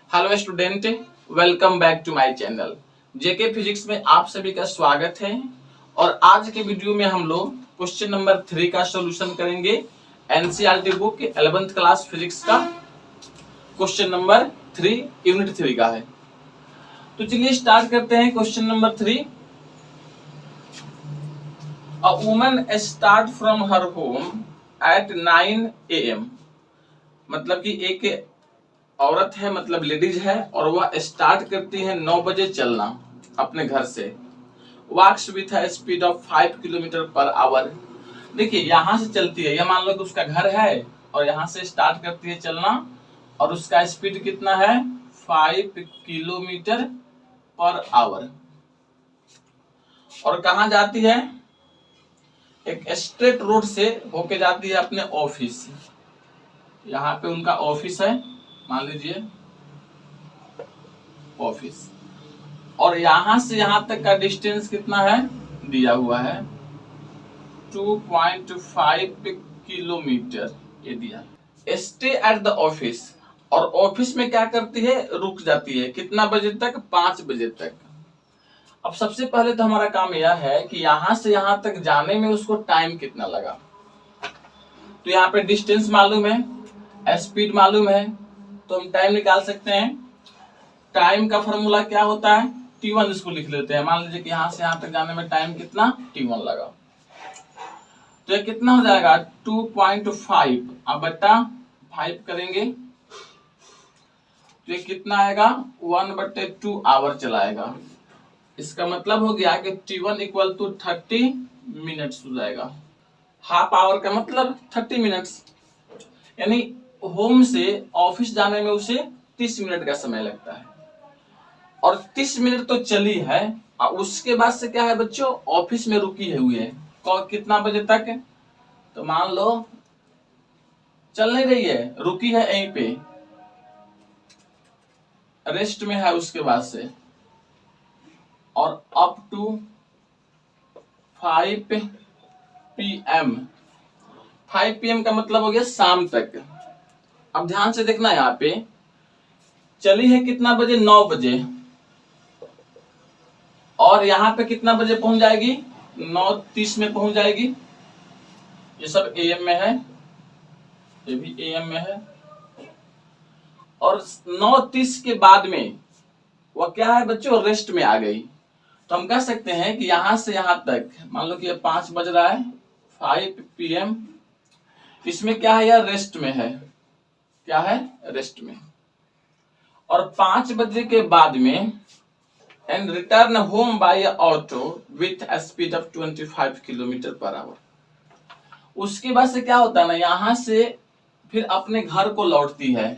Hello student, welcome back to my channel. JK physics में आप सभी का स्वागत है। और आज के वीडियो में हम लोग क्वेश्चन नंबर 3 का सॉल्यूशन करेंगे। NCERT book 11th class physics का क्वेश्चन नंबर 3 यूनिट 3 का है। तो चलिए स्टार्ट करते हैं question number 3। A woman start from her home at 9 AM। मतलब कि एक औरत है, मतलब लेडीज है, और वह स्टार्ट करती है 9 बजे चलना अपने घर से। Walks with a speed of 5 kilometre per hour. देखिए यहाँ से चलती है, यह मान लो कि उसका घर है और यहाँ से स्टार्ट करती है चलना, और उसका स्पीड कितना है 5 किलोमीटर पर आवर। और कहाँ जाती है? एक स्ट्रेट रोड से होके जाती है अपने ऑफिस। यहाँ पे उनका ऑफिस है, मान लीजिए ऑफिस। और यहां से यहां तक का डिस्टेंस कितना है दिया हुआ है 2.5 किलोमीटर, ये दिया। स्टे एट द ऑफिस, और ऑफिस में क्या करती है, रुक जाती है। कितना बजे तक? 5 बजे तक। अब सबसे पहले तो हमारा काम यह है कि यहां से यहां तक जाने में उसको टाइम कितना लगा। तो यहाँ पे डिस्टेंस मालूम है, स्पीड मालूम है, तो हम टाइम निकाल सकते हैं। टाइम का फॉर्मूला क्या होता है? T1 इसको लिख लेते हैं। मान लीजिए कि यहाँ से यहाँ तक जाने में टाइम कितना T1 लगा, तो ये कितना हो जाएगा 2.5 अब बट्टा 5 करेंगे तो ये कितना आएगा 1/2 आवर चलाएगा। इसका मतलब हो गया कि T1 इक्वल टू 30 मिनट्स हो जाएगा। हाफ आवर का मतलब 30 मिनट्स, यानी होम से ऑफिस जाने में उसे 30 मिनट का समय लगता है। और 30 मिनट तो चली है, और उसके बाद से क्या है बच्चों, ऑफिस में रुकी हुई है। कितना बजे तक? तो मान लो चल नहीं रही है, रुकी है यहीं पे, रेस्ट में है उसके बाद से। और अप टू 5 PM। 5 PM का मतलब हो गया शाम तक। अब ध्यान से देखना, यहाँ पे चली है कितना बजे, 9 बजे, और यहाँ पे कितना बजे पहुंच जाएगी, 9:30 में पहुंच जाएगी। ये सब AM में है, ये भी AM में है। और 9:30 के बाद में वह क्या है बच्चों, रेस्ट में आ गई। तो हम कह सकते हैं कि यहां से यहां तक, मान लो कि ये 5 बज रहा है, 5 PM, इसमें क्या है, यह रेस्ट में है। क्या है? रेस्ट में। और 5 बजे के बाद में and return home by auto with speed of 25 kilometre per hour. उसके बाद से क्या होता है ना, यहां से फिर अपने घर को लौटती है।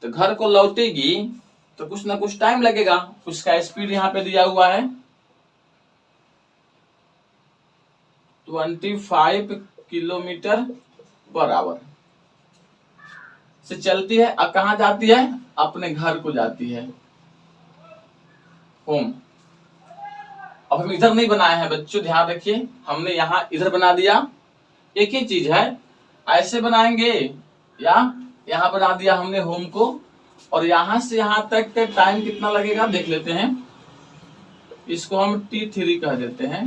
तो घर को लौटेगी तो कुछ ना कुछ टाइम लगेगा। उसका स्पीड यहाँ पे दिया हुआ है 25 किलोमीटर पर आवर से चलती है। अब कहाँ जाती है? अपने घर को जाती है, होम। अब हम इधर नहीं बनाए हैं बच्चों, ध्यान रखिए, हमने यहाँ इधर बना दिया। एक ही चीज है, ऐसे बनाएंगे या यहाँ बना दिया हमने होम को। और यहां से यहां तक का टाइम कितना लगेगा देख लेते हैं। इसको हम T3 कह देते हैं,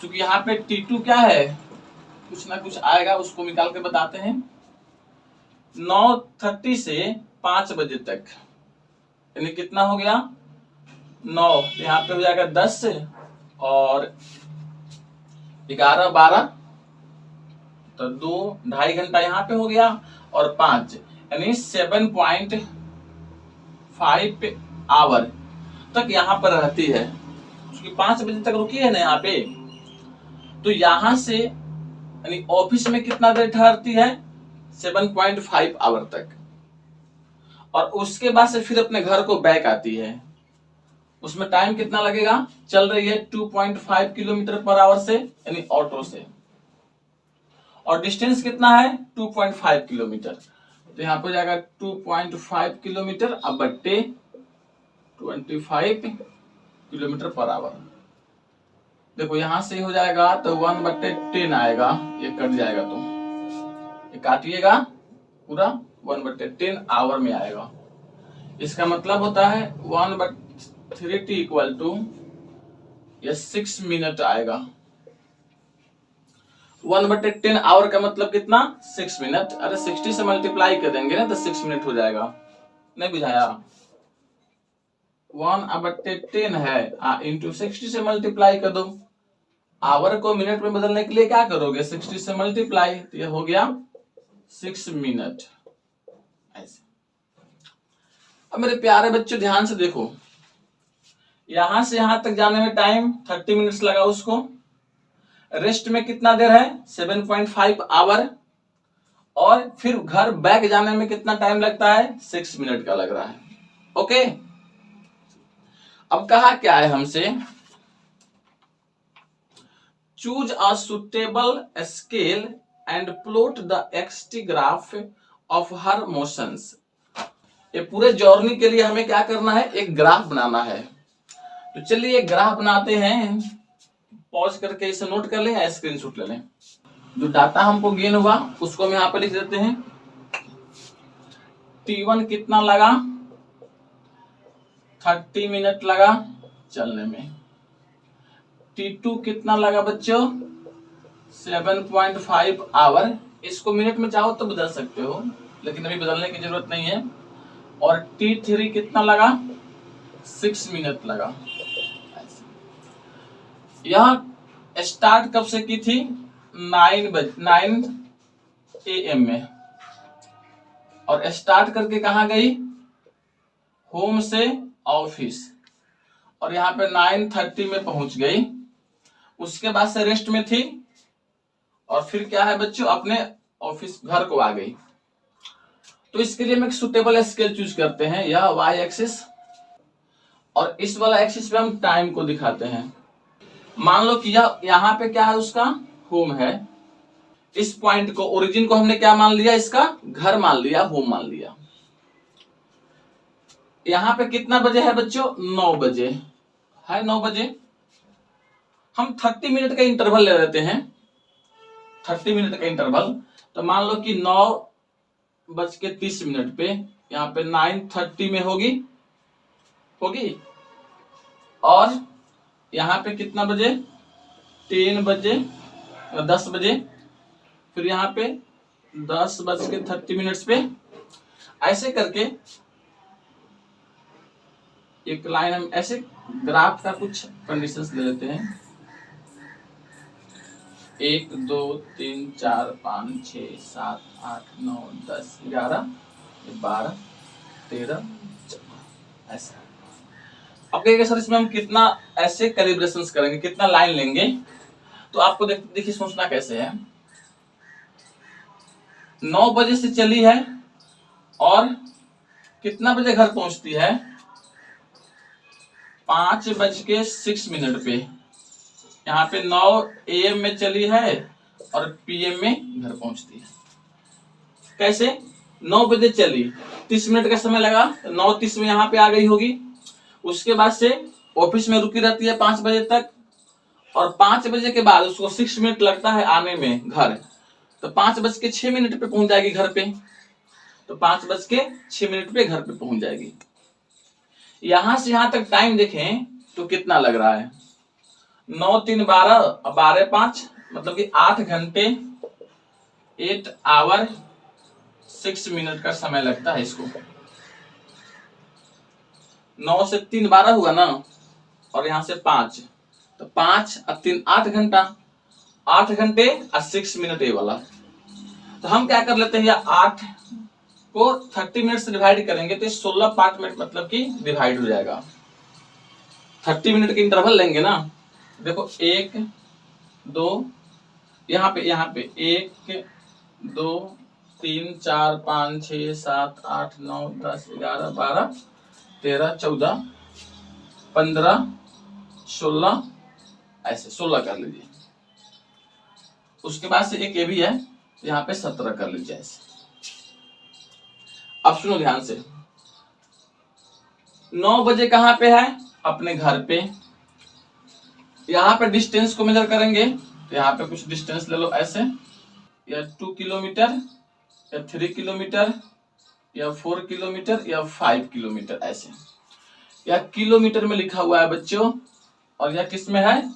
क्योंकि यहाँ पे T2 क्या है, कुछ ना कुछ आएगा, उसको निकाल के बताते हैं। 9:30 से 5 बजे तक, यानी कितना हो गया 9, यहाँ पे हो जाएगा 10 और 11 12, तो 2-2.5 घंटा यहाँ पे हो गया, और 5 यानी 7.5 आवर तक यहाँ पर रहती है, क्योंकि 5 बजे तक रुकी है ना यहाँ पे। तो यहां से यानी ऑफिस में कितना देर ठहरती है, 7.5 आवर तक। और उसके बाद से फिर अपने घर को बैक आती है। उसमें टाइम कितना लगेगा, चल रही है 2.5 किलोमीटर पर आवर से, यानी ऑटो से। और डिस्टेंस कितना है 2.5 किलोमीटर, तो यहाँ पे जाएगा 2.5 किलोमीटर अब बट्टे 25 किलोमीटर पर आवर। देखो यहां से हो जाएगा तो 1/10 आएगा, ये कट जाएगा, तो ये काटिएगा पूरा 1/10 आवर में आएगा। इसका मतलब होता है 1/3t इक्वल टू, ये 6 मिनट आएगा। 1/10 आवर का मतलब कितना, 6 मिनट। अरे 60 से मल्टीप्लाई कर देंगे ना तो 6 मिनट हो जाएगा। नहीं बुझाया? 1/10 है इंटू 60 से मल्टीप्लाई कर दो। आवर को मिनट में बदलने के लिए क्या करोगे, 60 से मल्टीप्लाई, तो ये हो गया 6 मिनट। ऐसे। अब मेरे प्यारे बच्चों ध्यान से देखो, यहां से यहां तक जाने में टाइम 30 मिनट्स लगा उसको। रेस्ट में कितना देर है, 7.5 आवर। और फिर घर बैक जाने में कितना टाइम लगता है, 6 मिनट का लग रहा है। ओके, अब कहा क्या है हमसे, choose a suitable scale and plot the XT graph of her motions. ये पूरे जर्नी के लिए हमें क्या करना है, एक ग्राफ बनाना है। तो चलिए एक ग्राफ बनाते हैं। पॉज करके इसे नोट कर लें या स्क्रीनशॉट ले लें। जो डाटा हमको गेन हुआ उसको हम यहां पर लिख देते हैं। T1 कितना लगा, 30 मिनट लगा चलने में। T2 कितना लगा बच्चों, 7.5 आवर। इसको मिनट में चाहो तो बदल सकते हो, लेकिन अभी बदलने की जरूरत नहीं है। और T3 कितना लगा, 6 मिनट लगा। यह स्टार्ट कब से की थी, 9 AM में। और स्टार्ट करके कहां गई, होम से ऑफिस। और यहाँ पे 9:30 में पहुंच गई। उसके बाद से रेस्ट में थी और फिर क्या है बच्चों, अपने ऑफिस घर को आ गई। तो इसके लिए हम एक सुटेबल स्केल चूज करते हैं, यह वाई एक्सिस, और इस वाला एक्सिस पे हम टाइम को दिखाते हैं। मान लो कि यह यहाँ पे क्या है, उसका होम है। इस पॉइंट को, ओरिजिन को हमने क्या मान लिया, इसका घर मान लिया, होम मान लिया। यहाँ पे कितना बजे है बच्चों, 9 बजे है। 9 बजे हम 30 मिनट का इंटरवल ले लेते हैं। 30 मिनट का इंटरवल, तो मान लो कि 9:30 पे यहाँ पे 9:30 में होगी। और यहाँ पे कितना बजे, 10 बजे, 10 बजे। फिर यहाँ पे 10:30 पे। ऐसे करके एक लाइन हम ऐसे ग्राफ का कुछ कंडीशंस ले लेते हैं। 1 2 3 4 5 6 7 8 9 10 11 12 13 14 ऐसा। अब कहिएगा सर इसमें हम कितना ऐसे कैलिब्रेशंस करेंगे, कितना लाइन लेंगे। तो आपको देखिए सोचना कैसे है। 9 बजे से चली है और कितना बजे घर पहुंचती है, 5:06 पे। यहाँ पे 9 AM में चली है और PM में घर पहुंचती है। कैसे, 9 बजे चली, 30 मिनट का समय लगा, 9:30 में यहाँ पे आ गई होगी। उसके बाद से ऑफिस में रुकी रहती है 5 बजे तक। और 5 बजे के बाद उसको 6 मिनट लगता है आने में घर। तो 5:06 पे पहुंच जाएगी घर पे। तो 5:06 पे घर पे पहुंच जाएगी। यहां से यहां तक टाइम देखें तो कितना लग रहा है, 9 3 12, 12 5, मतलब कि 8 घंटे, 8 आवर 6 मिनट का समय लगता है इसको। 9 से 3 12 हुआ ना, और यहां से 5, तो 5 और 3 8 घंटा, 8 घंटे और 6 मिनट ये वाला। तो हम क्या कर लेते हैं, 8 को 30 मिनट से डिवाइड करेंगे तो 16 पार्ट में मतलब कि डिवाइड हो जाएगा। 30 मिनट के इंटरवल लेंगे ना। देखो 1 2, यहाँ पे 1 2 3 4 5 6 7 8 9 10 11 12 13 14 15 16, ऐसे 16 कर लीजिए। उसके बाद से एक ये भी है, यहाँ पे 17 कर लीजिए ऐसे। अब सुनो ध्यान से, 9 बजे कहां पे है, अपने घर पे। यहाँ पे डिस्टेंस को मेजर करेंगे तो यहाँ पे कुछ डिस्टेंस ले लो ऐसे, या 2 किलोमीटर या 3 किलोमीटर या 4 किलोमीटर या 5 किलोमीटर, ऐसे। या किलोमीटर में लिखा हुआ है बच्चों, और यह किस में है,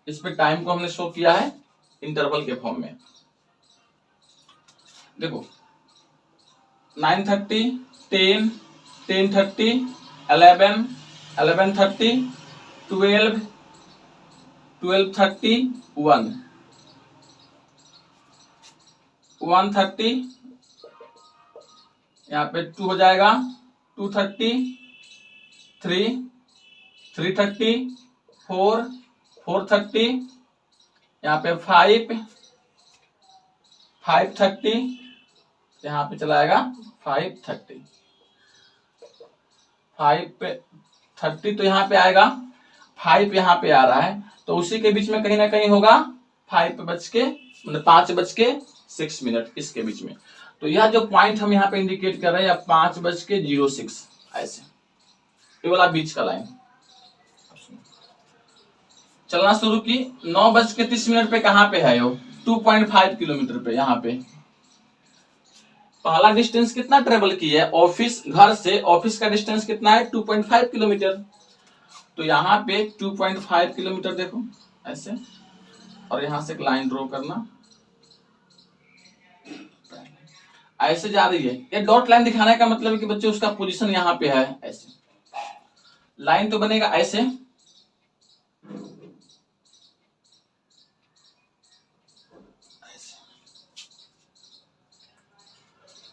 इस पे टाइम को हमने शो किया है इंटरवल के फॉर्म में। देखो 9:30, 10, 10:30, 11, 11:30, 12, 12:30, 1, 1:30, यहाँ पे 2 हो जाएगा, 2:30, 3, 3:30, 4, 4:30, यहाँ पे 5, 5:30, यहाँ पे चला आएगा 5:30, 5:30 तो यहाँ पे आएगा, 5 यहाँ पे आ रहा है, तो उसी के बीच में कहीं ना कहीं होगा 5:06, इसके बीच में। तो यह जो पॉइंट हम यहाँ पे इंडिकेट कर रहे हैं 5:06, ऐसे ये वाला बीच का लाइन। चलना शुरू की, 9:30 पे कहाँ पे है वो, 2.5 किलोमीटर पे। यहाँ पे पहला डिस्टेंस कितना ट्रेवल की है, ऑफिस, घर से ऑफिस का डिस्टेंस कितना है, 2.5 किलोमीटर। तो यहाँ पे 2.5 किलोमीटर देखो ऐसे, और यहां से एक लाइन ड्रॉ करना, ऐसे जा रही है। ये डॉट लाइन दिखाने का मतलब है कि बच्चों उसका पोजीशन यहाँ पे है, ऐसे लाइन तो बनेगा ऐसे।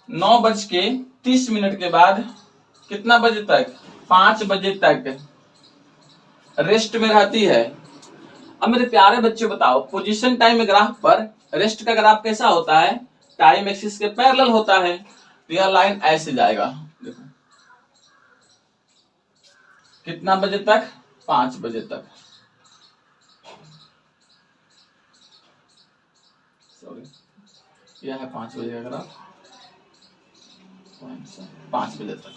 9:30 के बाद कितना बजे तक, 5 बजे तक रेस्ट में रहती है। अब मेरे प्यारे बच्चों बताओ, पोजीशन टाइम ग्राफ पर रेस्ट का ग्राफ कैसा होता है, टाइम एक्सिस के पैरेलल होता है। तो यह लाइन ऐसे जाएगा, देखो कितना बजे तक, 5 बजे तक, सॉरी यह है 5 बजे का ग्राफ, 5 बजे तक।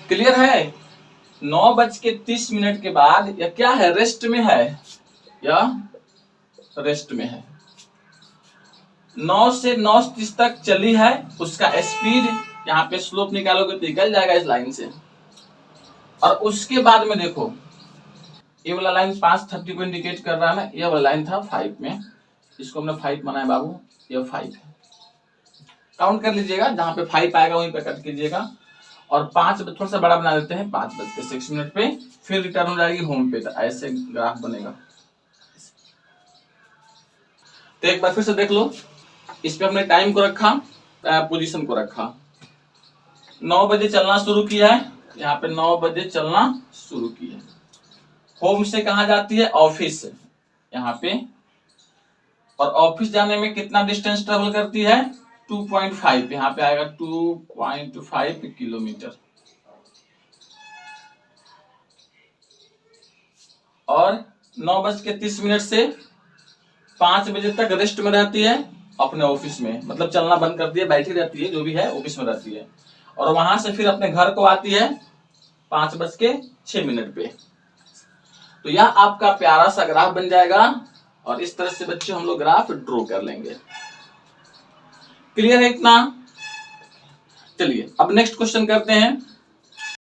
क्लियर है। 9:30 के बाद यह क्या है, रेस्ट में है, या रेस्ट में है। 9 से 9:30 तक चली है, उसका स्पीड यहाँ पे स्लोप निकालोगे तो निकल जाएगा इस लाइन से। और उसके बाद में देखो ये वाला लाइन 5:30 को इंडिकेट कर रहा है ना, ये वाला लाइन था 5 में, इसको हमने 5 माना है बाबू, ये 5 है। काउंट कर लीजिएगा, जहां पे 5 आएगा वहीं पे कट कीजिएगा। और 5 थोड़ा सा बड़ा बना देते हैं, 5:06 पे फिर रिटर्न हो जाएगी होम पे, तो ऐसे ग्राफ बनेगा। तो एक बार फिर से देख लो, इस पे हमने टाइम को रखा, पोजीशन को रखा, 9 बजे चलना शुरू किया है, यहाँ पे 9 बजे चलना शुरू किया। होम से कहा जाती है, ऑफिस यहाँ पे, और ऑफिस जाने में कितना डिस्टेंस ट्रेवल करती है, 2.5, यहाँ पे आएगा 2.5 किलोमीटर। और 9:30 से 5 बजे तक रेस्ट में रहती है अपने ऑफिस में, मतलब चलना बंद करती है, बैठी रहती है, जो भी है ऑफिस में रहती है। और वहां से फिर अपने घर को आती है 5:06 पे। तो यह आपका प्यारा सा ग्राफ बन जाएगा, और इस तरह से बच्चों हम लोग ग्राफ ड्रॉ कर लेंगे। क्लियर है इतना। चलिए अब नेक्स्ट क्वेश्चन करते हैं।